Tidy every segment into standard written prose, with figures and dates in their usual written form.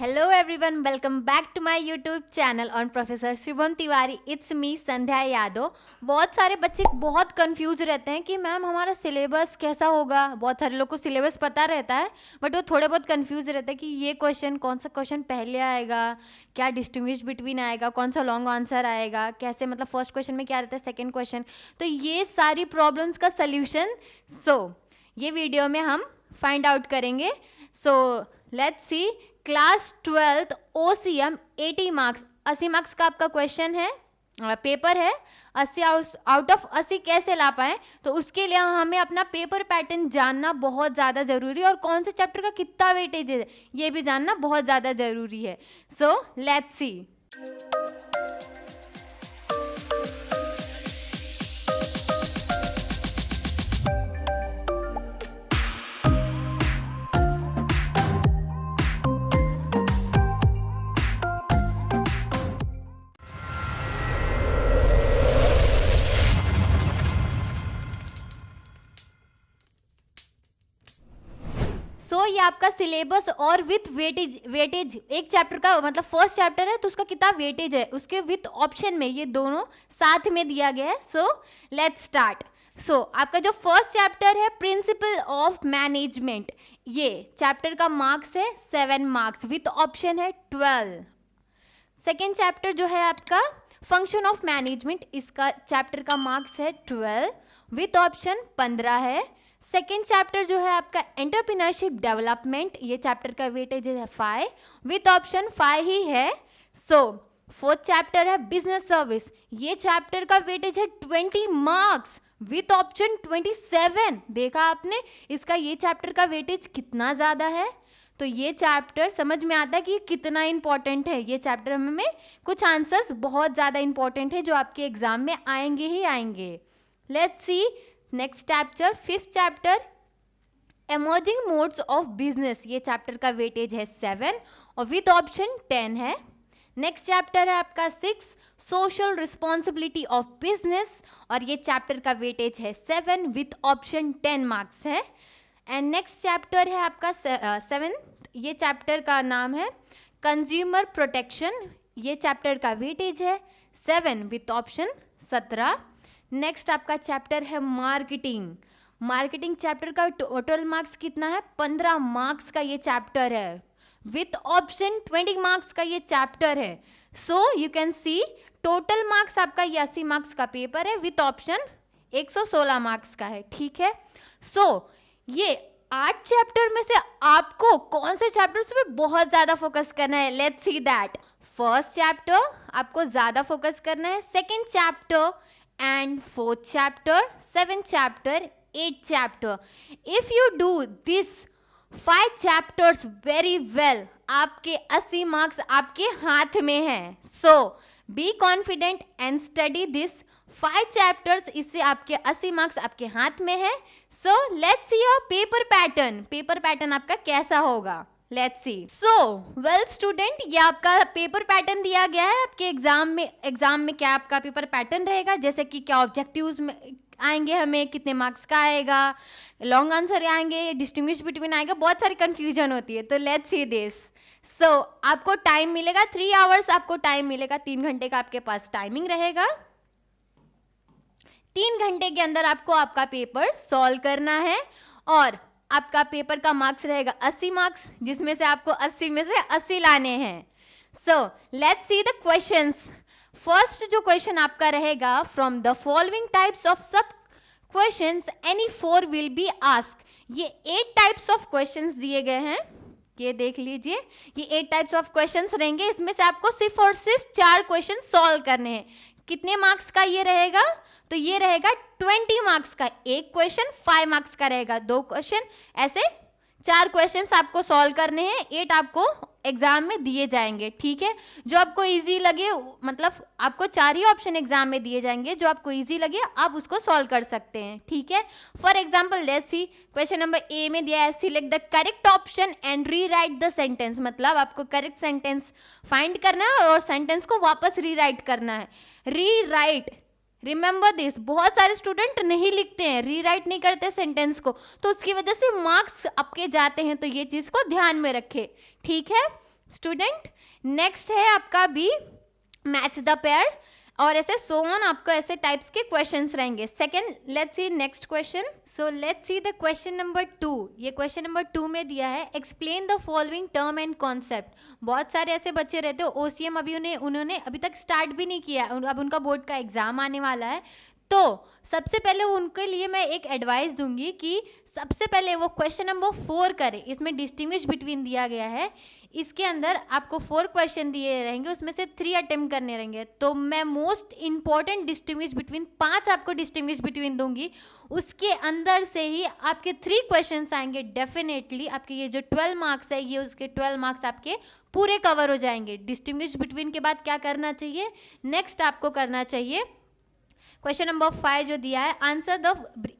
Hello everyone, welcome back to my YouTube channel on Professor Shubham Tiwari. It's me संध्या यादव. बहुत सारे बच्चे बहुत confuse रहते हैं कि मैम हमारा सिलेबस कैसा होगा. बहुत सारे लोग को सिलेबस पता रहता है बट वो थोड़े बहुत कंफ्यूज रहते हैं कि ये क्वेश्चन कौन सा क्वेश्चन पहले आएगा, क्या डिस्टिंग्विश बिटवीन आएगा, कौन सा लॉन्ग आंसर आएगा, कैसे मतलब फर्स्ट क्वेश्चन में क्या रहता है, सेकेंड क्वेश्चन. तो ये सारी प्रॉब्लम्स का सल्यूशन ये वीडियो में हम फाइंड आउट करेंगे. So let's see. Class 12th OCM 80 marks, 80 marks का आपका क्वेश्चन है, पेपर है. 80 आउट ऑफ 80 कैसे ला पाएँ, तो उसके लिए हमें अपना पेपर पैटर्न जानना बहुत ज़्यादा ज़रूरी है और कौन से चैप्टर का कितना वेटेज है ये भी जानना बहुत ज़्यादा ज़रूरी है. So let's see. ये आपका सिलेबस और विथ वेटेज एक चैप्टर का मतलब फर्स्ट चैप्टर है तो उसका कितना वेटेज है उसके विथ ऑप्शन में ये दोनों साथ में दिया गया है. So let's start. आपका जो फर्स्ट चैप्टर है प्रिंसिपल ऑफ मैनेजमेंट, ये चैप्टर का मार्क्स है 7 मार्क्स विथ ऑप्शन है 12. सेकेंड चैप्टर जो है आपका फंक्शन ऑफ मैनेजमेंट, इसका चैप्टर का मार्क्स है 12 विथ ऑप्शन 15 है. सेकेंड चैप्टर जो है आपका एंटरप्रेन्योरशिप डेवलपमेंट, ये चैप्टर का वेटेज है 5 विथ ऑप्शन 5 ही है. फोर्थ चैप्टर है बिजनेस सर्विस, ये चैप्टर का वेटेज है 20 मार्क्स विथ ऑप्शन 27. देखा आपने इसका ये चैप्टर का वेटेज कितना ज़्यादा है. तो ये चैप्टर समझ में आता है कि कितना इंपॉर्टेंट है. ये चैप्टर में कुछ आंसर्स बहुत ज़्यादा इंपॉर्टेंट है जो आपके एग्जाम में आएंगे ही आएंगे. Let's see next chapter, fifth chapter emerging modes of business, ये चैप्टर का वेटेज है 7 और विथ ऑप्शन 10 है. नेक्स्ट चैप्टर है आपका 6 सोशल रिस्पॉन्सिबिलिटी ऑफ बिजनेस और ये चैप्टर का वेटेज है 7 विथ ऑप्शन 10 मार्क्स है. एंड नेक्स्ट चैप्टर है आपका 7th, ये चैप्टर का नाम है कंज्यूमर प्रोटेक्शन, ये चैप्टर का वेटेज है 7 विथ ऑप्शन 17. नेक्स्ट आपका चैप्टर है मार्केटिंग चैप्टर का टोटल मार्क्स कितना है 15 मार्क्स का ये चैप्टर है विथ ऑप्शन 20 मार्क्स का ये चैप्टर है. You can see total marks आपका 80 मार्क्स का पेपर है विथ ऑप्शन 116 मार्क्स का है. ठीक है. ये 8 चैप्टर में से आपको कौन से चैप्टर्स पे बहुत ज़्यादा फोकस करना है. Let's see that. First chapter आपको ज़्यादा फोकस करना है, second chapter and fourth chapter, seventh chapter, eighth chapter. If you do this 5 chapters very well, आपके 80 मार्क्स आपके हाथ में हैं. Be confident and study this 5 chapters. इससे आपके 80 मार्क्स आपके हाथ में है. Let's see your paper pattern. Paper pattern आपका कैसा होगा. Let's see. Well student, ये आपका पेपर पैटर्न दिया गया है. आपके एग्जाम में क्या आपका पेपर पैटर्न रहेगा, जैसे कि क्या ऑब्जेक्टिव्स में आएंगे, हमें कितने मार्क्स का आएगा, लॉन्ग आंसर आएंगे, डिस्टिंग्विश बिटवीन आएगा, बहुत सारी कंफ्यूजन होती है. तो लेट्स सी दिस. आपको टाइम मिलेगा 3 आवर्स, आपको टाइम मिलेगा 3 घंटे का आपके पास टाइमिंग रहेगा. 3 घंटे के अंदर आपको आपका पेपर सॉल्व करना है और आपका पेपर का मार्क्स रहेगा 80 मार्क्स, जिसमें से आपको 80 में से 80 लाने हैं. Let's see the questions. First जो क्वेश्चन आपका रहेगा, from the following types of sub questions any 4 will be ask. ये 8 टाइप्स ऑफ क्वेश्चंस दिए गए हैं, ये देख लीजिए. ये 8 टाइप्स ऑफ क्वेश्चंस रहेंगे, इसमें से आपको सिर्फ और सिर्फ 4 क्वेश्चन सॉल्व करने हैं. कितने मार्क्स का ये रहेगा, तो ये रहेगा 20 मार्क्स का. एक क्वेश्चन 5 मार्क्स का रहेगा, 2 क्वेश्चन, ऐसे 4 क्वेश्चंस आपको सॉल्व करने हैं. 8 आपको एग्जाम में दिए जाएंगे. ठीक है. जो आपको इजी लगे, मतलब आपको 4 ही ऑप्शन एग्जाम में दिए जाएंगे, जो आपको इजी लगे आप उसको सॉल्व कर सकते हैं. ठीक है. For example let's see, question number A में दिया है select the correct option and rewrite the sentence. मतलब आपको करेक्ट सेंटेंस फाइंड करना है और सेंटेंस को वापस रीराइट करना है. रीराइट, रिमेंबर दिस, बहुत सारे स्टूडेंट नहीं लिखते हैं, रीराइट नहीं करते सेंटेंस को, तो उसकी वजह से मार्क्स आपके जाते हैं. तो ये चीज़ को ध्यान में रखें. ठीक है. स्टूडेंट। नेक्स्ट है आपका बी, मैच द पेयर, और ऐसे सो ऑन आपको ऐसे टाइप्स के क्वेश्चंस रहेंगे। Second, let's see next question. So let's see the question number 2। ये क्वेश्चन नंबर 2 में दिया है, explain the following term and concept. बहुत सारे ऐसे बच्चे रहते हो, ओसीएम अभी उन्होंने अभी तक स्टार्ट भी नहीं किया, अब उनका बोर्ड का एग्जाम आने वाला है, तो सबसे पहले उनके लिए मैं एक एडवाइस दूंगी कि सबसे पहले वो क्वेश्चन नंबर 4 करें। इसमें डिस्टिंग्विश बिटवीन दिया गया है, इसके अंदर आपको 4 क्वेश्चन दिए रहेंगे, उसमें से 3 अटेम्प्ट करने रहेंगे। तो मैं मोस्ट इंपॉर्टेंट डिस्टिंग्विश बिटवीन 5 आपको डिस्टिंग्विश बिटवीन दूंगी, उसके अंदर से ही आपके 3 क्वेश्चंस आएंगे। डेफिनेटली आपके ये जो 12 मार्क्स है, ये उसके 12 मार्क्स आपके पूरे कवर हो जाएंगे। डिस्टिंग्विश बिटवीन के बाद क्या करना चाहिए, नेक्स्ट आपको करना चाहिए क्वेश्चन नंबर 5 जो दिया है,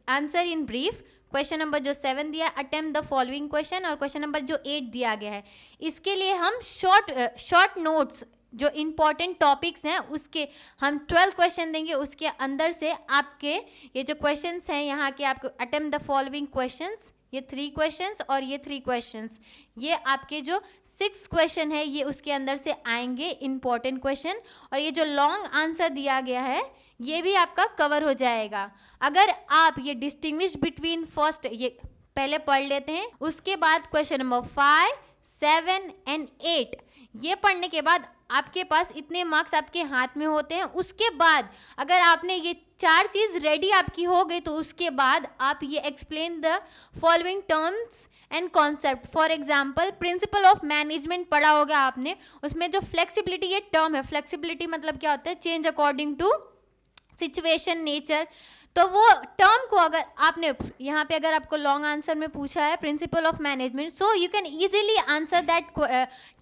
answer in brief. Question number जो 7 दिया है, अटेम्प्ट द फॉलोइंग क्वेश्चन, और क्वेश्चन नंबर जो 8 दिया गया है, इसके लिए हम शॉर्ट नोट्स जो इंपॉर्टेंट टॉपिक्स हैं उसके हम 12 क्वेश्चन देंगे। उसके अंदर से आपके ये जो क्वेश्चंस हैं यहाँ के, आपको अटेम्प्ट द फॉलोइंग क्वेश्चंस, ये 3 क्वेश्चंस और ये 3 क्वेश्चंस, ये आपके जो 6 क्वेश्चन है ये उसके अंदर से आएंगे इंपॉर्टेंट क्वेश्चन। और ये जो लॉन्ग आंसर दिया गया है ये भी आपका कवर हो जाएगा। अगर आप ये डिस्टिंग्विश बिटवीन फर्स्ट ये पहले पढ़ लेते हैं, उसके बाद क्वेश्चन नंबर 5, 7 एंड 8 ये पढ़ने के बाद आपके पास इतने मार्क्स आपके हाथ में होते हैं। उसके बाद अगर आपने ये 4 चीज़ रेडी आपकी हो गई, तो उसके बाद आप ये explain the following terms and concept. For example principle of management पढ़ा होगा आपने, उसमें जो फ्लेक्सिबिलिटी ये टर्म है, फ्लेक्सिबिलिटी मतलब क्या होता है, change according to situation, nature. तो वो टर्म को अगर आपने यहाँ पे अगर आपको लॉन्ग आंसर में पूछा है principle of management, so you can easily answer that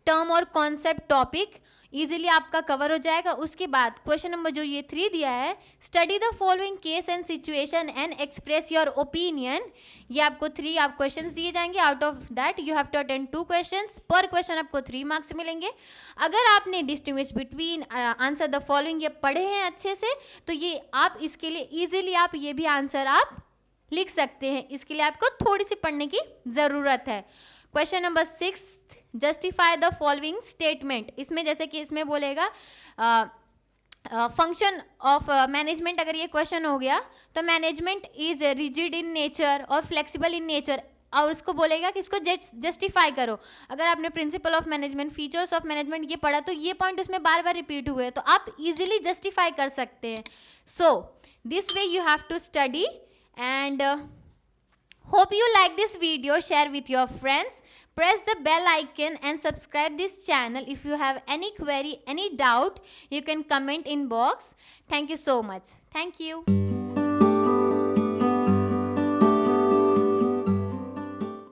term और कॉन्सेप्ट टॉपिक, इजीली आपका कवर हो जाएगा। उसके बाद क्वेश्चन नंबर जो ये 3 दिया है, study the following case and situation and express your opinion, ये आपको 3 आप क्वेश्चंस दिए जाएंगे। Out of that you have to attend 2 questions, पर क्वेश्चन आपको 3 मार्क्स मिलेंगे। अगर आपने distinguish between, answer the following ये पढ़े हैं अच्छे से, तो ये आप इसके लिए ईजिली आप ये भी आंसर आप लिख सकते हैं। इसके लिए आपको थोड़ी सी पढ़ने की ज़रूरत है। Question number 6, justify the following statement. इसमें जैसे कि इसमें बोलेगा फंक्शन ऑफ मैनेजमेंट, अगर ये क्वेश्चन हो गया तो management is rigid in nature और फ्लेक्सिबल इन नेचर, और उसको बोलेगा कि इसको जस्टिफाई करो। अगर आपने principle of management, features of management ये पढ़ा, तो ये पॉइंट उसमें बार बार रिपीट हुए हैं, तो आप इजीली जस्टिफाई कर सकते हैं। So this way you have to study, and hope you like this video. Share with your friends, press the bell icon and subscribe this channel. If you have any query, any doubt, you can comment in box. Thank you so much. Thank you.